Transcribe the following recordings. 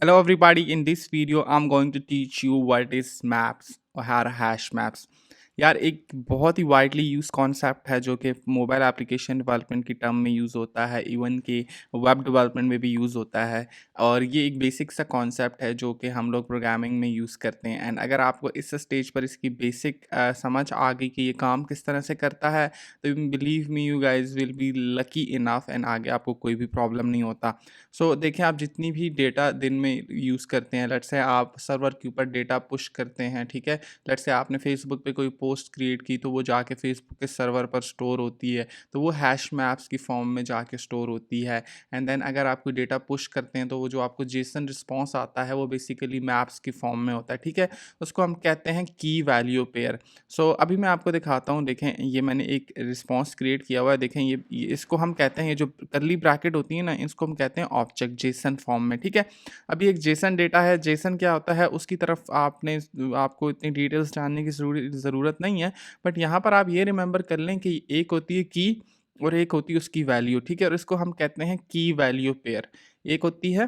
Hello everybody, in this video I'm going to teach you what is maps or how to hash maps। यार एक बहुत ही widely use concept है जो कि mobile application development की term में use होता है, इवन के वेब डेवलपमेंट में भी यूज़ होता है। और ये एक बेसिक सा कॉन्सेप्ट है जो कि हम लोग प्रोग्रामिंग में यूज़ करते हैं। एंड अगर आपको इस स्टेज पर इसकी बेसिक समझ आ गई कि ये काम किस तरह से करता है, तो believe me you guys will be lucky enough and आगे आपको कोई भी प्रॉब्लम नहीं होता। सो देखें, आप जितनी भी डेटा दिन में यूज़ करते हैं, लेट्स से आप सर्वर के ऊपर डेटा पुश करते हैं, ठीक है। लेट्स से आपने फेसबुक पे कोई पोस्ट क्रिएट की तो वो जाके फेसबुक के सर्वर पर स्टोर होती है, तो वो हैश मैप्स की फॉर्म में जाके स्टोर होती है। एंड देन अगर आप कोई डेटा पुश करते हैं तो वो जो आपको जेसन रिस्पॉन्स आता है वो बेसिकली मैप्स की फॉर्म में होता है, ठीक है। उसको हम कहते हैं की वैल्यू पेयर। सो अभी मैं आपको दिखाता हूँ। देखें, ये मैंने एक रिस्पॉन्स क्रिएट किया हुआ है। देखें, ये इसको हम कहते हैं, ये जो करली ब्रैकेट होती है ना, इसको हम कहते हैं ऑब्जेक्ट जेसन फॉर्म में, ठीक है। अभी एक जेसन डेटा है। जेसन क्या होता है उसकी तरफ आपको इतनी डिटेल्स जानने की ज़रूरत नहीं है, बट यहाँ पर आप ये रिमेंबर कर लें कि एक होती है की और एक होती है उसकी वैल्यू, ठीक है। और इसको हम कहते हैं की वैल्यू पेयर। एक होती है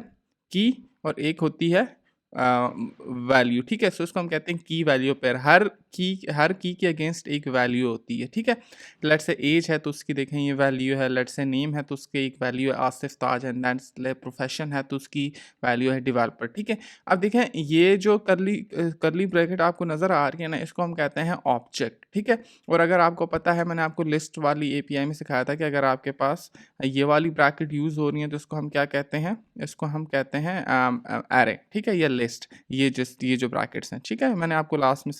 की और एक होती है वैल्यू, ठीक है। सो इसको हम कहते हैं की वैल्यू पेयर। हर की के अगेंस्ट एक वैल्यू होती है, ठीक है। लेट से एज है तो उसकी देखें ये वैल्यू है। लेट से नेम है तो उसकी एक वैल्यू है आसिफ ताज। एंड दैट्स प्रोफेशन है तो उसकी वैल्यू है डेवलपर, ठीक है। अब देखें, ये जो करली ब्रैकेट आपको नज़र आ रही है ना, इसको हम कहते हैं ऑब्जेक्ट, ठीक है। और अगर आपको पता है, मैंने आपको लिस्ट वाली एपीआई में सिखाया था कि अगर आपके पास ये वाली ब्रैकेट यूज़ हो रही है तो इसको हम क्या कहते हैं, इसको हम कहते हैं एरे, ठीक है। ये लिस्ट, ये जो ब्रैकेट्स हैं, ठीक है, मैंने आपको लास्ट में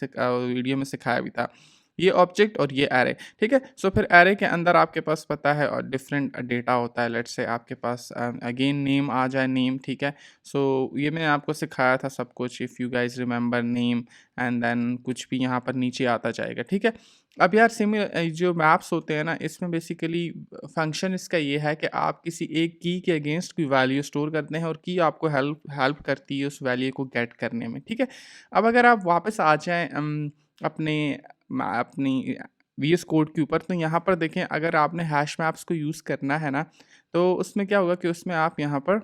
वीडियो में सिखाया भी था। ये ऑब्जेक्ट और ये एरे, ठीक है। सो फिर एरे के अंदर आपके पास पता है और डिफरेंट डेटा होता है। लेट्स से आपके पास अगेन नेम आ जाए, नेम, ठीक है। सो ये मैंने आपको सिखाया था सब कुछ, if you guys remember name. And then कुछ भी यहाँ पर नीचे आता जाएगा, ठीक है। अब यार जो मैप्स होते हैं ना, इसमें बेसिकली फंक्शन इसका ये है कि आप किसी एक की के अगेंस्ट कोई वैल्यू स्टोर करते हैं और की आपको हेल्प हेल्प करती है उस वैल्यू को गेट करने में, ठीक है। अब अगर आप वापस आ जाएं अपने अपनी वीएस कोड के ऊपर, तो यहाँ पर देखें, अगर आपने हैश मैप्स को यूज़ करना है ना, तो उसमें क्या होगा कि उसमें आप यहाँ पर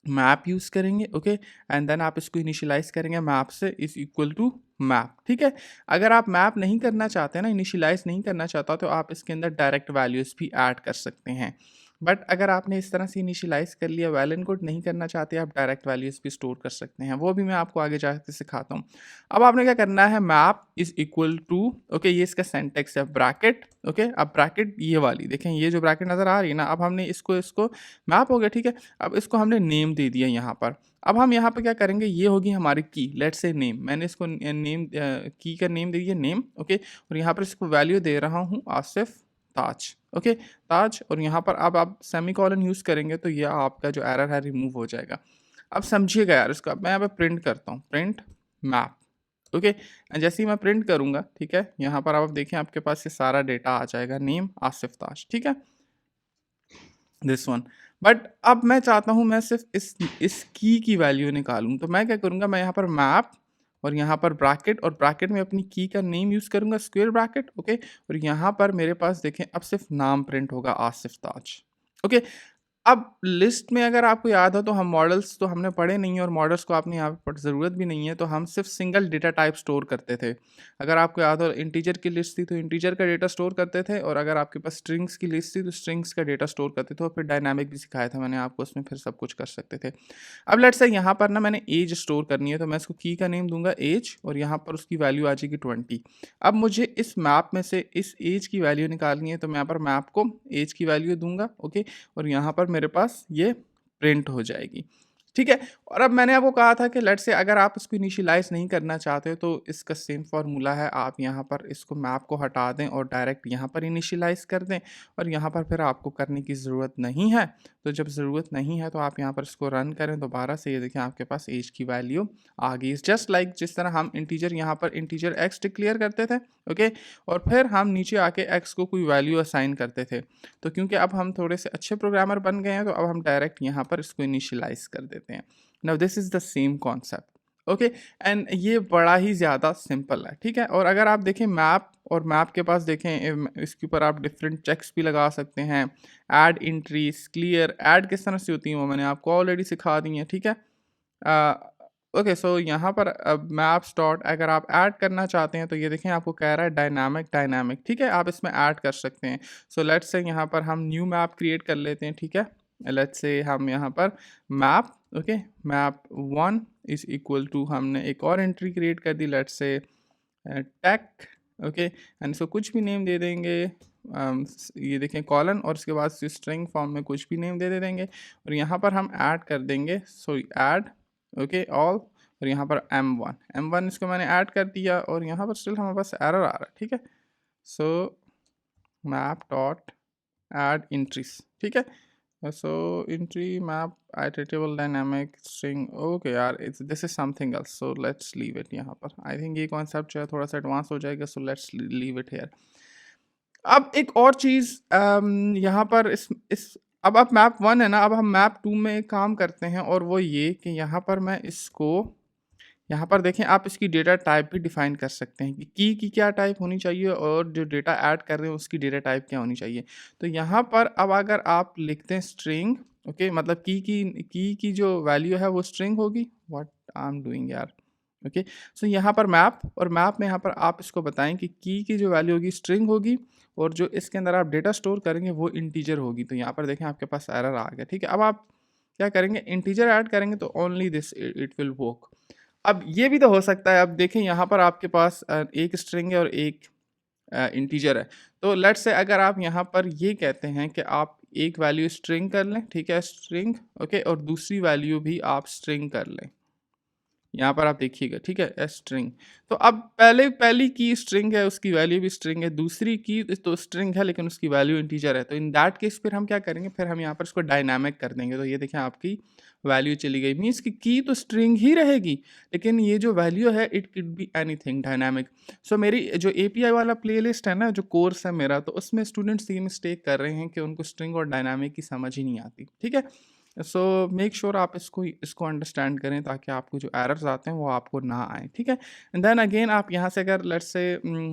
मैप यूज़ करेंगे, ओके। एंड देन आप इसको इनिशियलाइज़ करेंगे मैप से इज़ इक्वल टू मैप, ठीक है। अगर आप मैप नहीं करना चाहते ना, इनिशियलाइज़ नहीं करना चाहता, तो आप इसके अंदर डायरेक्ट वैल्यूज़ भी ऐड कर सकते हैं। बट अगर आपने इस तरह से इनिशियलाइज़ कर लिया, वेल एंड गुड। नहीं करना चाहते, आप डायरेक्ट वैल्यूज़ भी स्टोर कर सकते हैं, वो भी मैं आपको आगे जाके सिखाता हूँ। अब आपने क्या करना है, map is equal to, okay, ये इसका सिंटैक्स है, ब्रैकेट, ओके। अब ब्रैकेट ये वाली देखें, ये जो ब्रैकेट नज़र आ रही है ना, अब हमने इसको इसको मैप हो गया, ठीक है। अब इसको हमने नेम दे दिया यहाँ पर। अब हम यहाँ पे क्या करेंगे, ये होगी हमारी की, लेट्स से नेम। मैंने इसको नेम की का नेम दे दिया, नेम, ओके। और यहाँ पर इसको वैल्यू दे रहा हूँ आसिफ ताज, ओके, ताज। और यहाँ पर अब आप सेमीकोलन यूज़ करेंगे तो ये आपका जो एरर है रिमूव हो जाएगा। अब समझिएगा यार इसका, मैं यहाँ पे प्रिंट करता हूँ, प्रिंट मैप, ओके। जैसे ही मैं प्रिंट करूँगा, ठीक है, यहाँ पर आप देखें आपके पास ये सारा डेटा आ जाएगा, नेम आसिफ ताज, ठीक है, दिस वन। बट अब मैं चाहता हूँ मैं सिर्फ इस की वैल्यू निकालूँ, तो मैं क्या करूँगा, मैं यहाँ पर मैप और यहाँ पर ब्रैकेट, और ब्रैकेट में अपनी की का नेम यूज़ करूँगा, स्क्वायर ब्रैकेट, ओके। और यहाँ पर मेरे पास देखें अब सिर्फ नाम प्रिंट होगा, आसिफ ताज, ओके। अब लिस्ट में अगर आपको याद हो तो हम मॉडल्स तो हमने पढ़े नहीं है, और मॉडल्स को आपने यहाँ पर ज़रूरत भी नहीं है, तो हम सिर्फ सिंगल डेटा टाइप स्टोर करते थे। अगर आपको याद हो, इंटीजर की लिस्ट थी तो इंटीजर का डेटा स्टोर करते थे, और अगर आपके पास स्ट्रिंग्स की लिस्ट थी तो स्ट्रिंग्स का डेटा स्टोर करते थे। और फिर डायनामिक भी सिखाया था मैंने आपको, उसमें फिर सब कुछ कर सकते थे। अब लेट्स से यहाँ पर ना मैंने एज स्टोर करनी है, तो मैं इसको की का नेम दूंगा एज, और यहाँ पर उसकी वैल्यू आ जाएगी 20। अब मुझे इस मैप में से इस एज की वैल्यू निकालनी है, तो मैं यहाँ पर मैप को एज की वैल्यू दूंगा, ओके। और यहाँ पर मेरे पास ये प्रिंट हो जाएगी, ठीक है। और अब मैंने आपको कहा था कि लेट्स से अगर आप इसको इनिशियलाइज़ नहीं करना चाहते तो इसका सेम फार्मूला है, आप यहाँ पर इसको मैप को हटा दें और डायरेक्ट यहाँ पर इनिशियलाइज़ कर दें, और यहाँ पर फिर आपको करने की ज़रूरत नहीं है। तो जब ज़रूरत नहीं है तो आप यहाँ पर इसको रन करें दोबारा से, ये देखें आपके पास एज की वैल्यू आ गई। जस्ट लाइक जिस तरह हम इंटीजर यहाँ पर इंटीजर एक्स डिक्लेयर करते थे, ओके, और फिर हम नीचे आके एक्स को कोई वैल्यू असाइन करते थे। तो क्योंकि अब हम थोड़े से अच्छे प्रोग्रामर बन गए हैं, तो अब हम डायरेक्ट यहाँ पर इसको इनिशियलाइज कर देते हैं। Now this is the same concept, okay. And ये बड़ा ही ज़्यादा सिंपल है, ठीक है। और अगर आप देखें मैप, और मैप के पास देखें इसके ऊपर आप डिफरेंट चेक्स भी लगा सकते हैं, ऐड एंट्रीज, क्लियर, ऐड किस तरह से होती हैं वो मैंने आपको ऑलरेडी सिखा दी है, ठीक है। ओके, सो यहाँ पर अब मैप्स डॉट अगर आप ऐड करना चाहते हैं तो ये देखें आपको कह रहा है डायनामिक, ठीक है, आप इसमें ऐड कर सकते हैं। सो लेट्स से यहाँ पर हम न्यू मैप क्रिएट कर लेते हैं, ठीक है। लेट्स से हम यहाँ पर map, okay, map 1 is equal to, हमने एक और एंट्री क्रिएट कर दी, let's say take, okay, and इसको कुछ भी नेम दे देंगे, ये देखें कॉलन, और उसके बाद स्ट्रिंग फॉर्म में कुछ भी नेम दे देंगे, और यहाँ पर हम ऐड कर देंगे, सो ऐड, ओके, ऑल, और यहाँ पर M1 इसको मैंने ऐड कर दिया, और यहाँ पर स्टिल हमारे पास एरर आ रहा है, ठीक है। So map dot add entries, ठीक है। So entry map iterable dynamic string, okay यार, it's this is something else, so let's leave it. यहाँ पर आई थिंक ये कॉन्सेप्ट जो है थोड़ा सा एडवांस हो जाएगा, सो लेट्स लीव इट हेयर। अब एक और चीज़ यहाँ पर इस अब आप मैप 1 है ना, अब हम मैप 2 में एक काम करते हैं, और वो ये कि यहाँ पर मैं इसको, यहाँ पर देखें आप इसकी डेटा टाइप भी डिफाइन कर सकते हैं कि की क्या टाइप होनी चाहिए, और जो डेटा ऐड कर रहे हैं उसकी डेटा टाइप क्या होनी चाहिए। तो यहाँ पर अब अगर आप लिखते हैं स्ट्रिंग, ओके, मतलब की जो वैल्यू है वो स्ट्रिंग होगी, व्हाट आई एम डूइंग यार, ओके। सो यहाँ पर मैप, और मैप में यहाँ पर आप इसको बताएं कि की जो वैल्यू होगी स्ट्रिंग होगी, और जो इसके अंदर आप डेटा स्टोर करेंगे वो इंटीजर होगी। तो यहाँ पर देखें आपके पास एरर आ गया, ठीक है। अब आप क्या करेंगे, इंटीजर ऐड करेंगे तो only this it will work. अब ये भी तो हो सकता है, अब देखें यहाँ पर आपके पास एक स्ट्रिंग है और एक इंटीजर है। तो लेट्स से अगर आप यहाँ पर ये कहते हैं कि आप एक वैल्यू स्ट्रिंग कर लें, ठीक है, स्ट्रिंग, ओके, और दूसरी वैल्यू भी आप स्ट्रिंग कर लें, यहाँ पर आप देखिएगा, ठीक है, स्ट्रिंग। तो अब पहली की स्ट्रिंग है, उसकी वैल्यू भी स्ट्रिंग है, दूसरी की तो स्ट्रिंग है लेकिन उसकी वैल्यू इंटीजर है। तो इन दैट केस फिर हम क्या करेंगे, फिर हम यहाँ पर इसको डायनामिक कर देंगे। तो ये देखें आपकी वैल्यू चली गई, मीन्स की तो स्ट्रिंग ही रहेगी, लेकिन ये जो वैल्यू है it could be anything dynamic. So मेरी जो API वाला प्लेलिस्ट है ना, जो कोर्स है मेरा, तो उसमें स्टूडेंट्स ये मिस्टेक कर रहे हैं कि उनको स्ट्रिंग और डायनामिक की समझ ही नहीं आती, ठीक है। सो मेक श्योर आप इसको अंडरस्टैंड करें ताकि आपको जो एरर्स आते हैं वो आपको ना आए, ठीक है। एंड देन अगेन आप यहाँ से अगर लेट्स से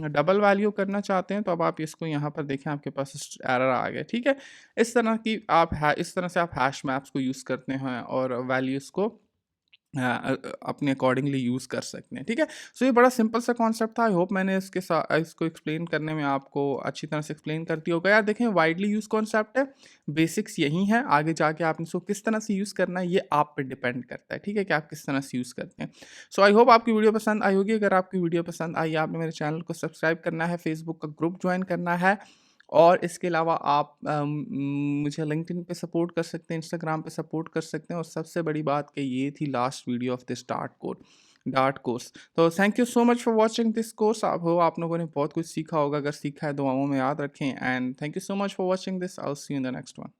डबल वैल्यू करना चाहते हैं तो अब आप इसको यहाँ पर देखें आपके पास एरर आ गया, ठीक है। इस तरह से आप हैश मैप्स को यूज़ करते हैं और वैल्यूज़ को अपने अकॉर्डिंगली यूज़ कर सकते हैं, ठीक है। सो ये बड़ा सिंपल सा कॉन्सेप्ट था। आई होप मैंने इसके साथ इसको एक्सप्लेन करने में आपको अच्छी तरह से एक्सप्लेन कर दिया होगा। यार देखें, वाइडली यूज़ कॉन्सेप्ट है, बेसिक्स यही हैं, आगे जाके आपने इसको किस तरह से यूज़ करना है ये आप पे डिपेंड करता है, ठीक है, कि आप किस तरह से यूज़ करते हैं। सो आई होप आपकी वीडियो पसंद आई होगी। अगर आपकी वीडियो पसंद आई, आपने मेरे चैनल को सब्सक्राइब करना है, फेसबुक का ग्रुप ज्वाइन करना है, और इसके अलावा आप मुझे लिंक्डइन पे सपोर्ट कर सकते हैं, इंस्टाग्राम पे सपोर्ट कर सकते हैं, और सबसे बड़ी बात कि ये थी last video of this Dart course. तो thank you so much for watching this course. आप लोगों ने बहुत कुछ सीखा होगा, अगर सीखा है दुआओं में याद रखें, and thank you so much for watching this. I will see you in the next one.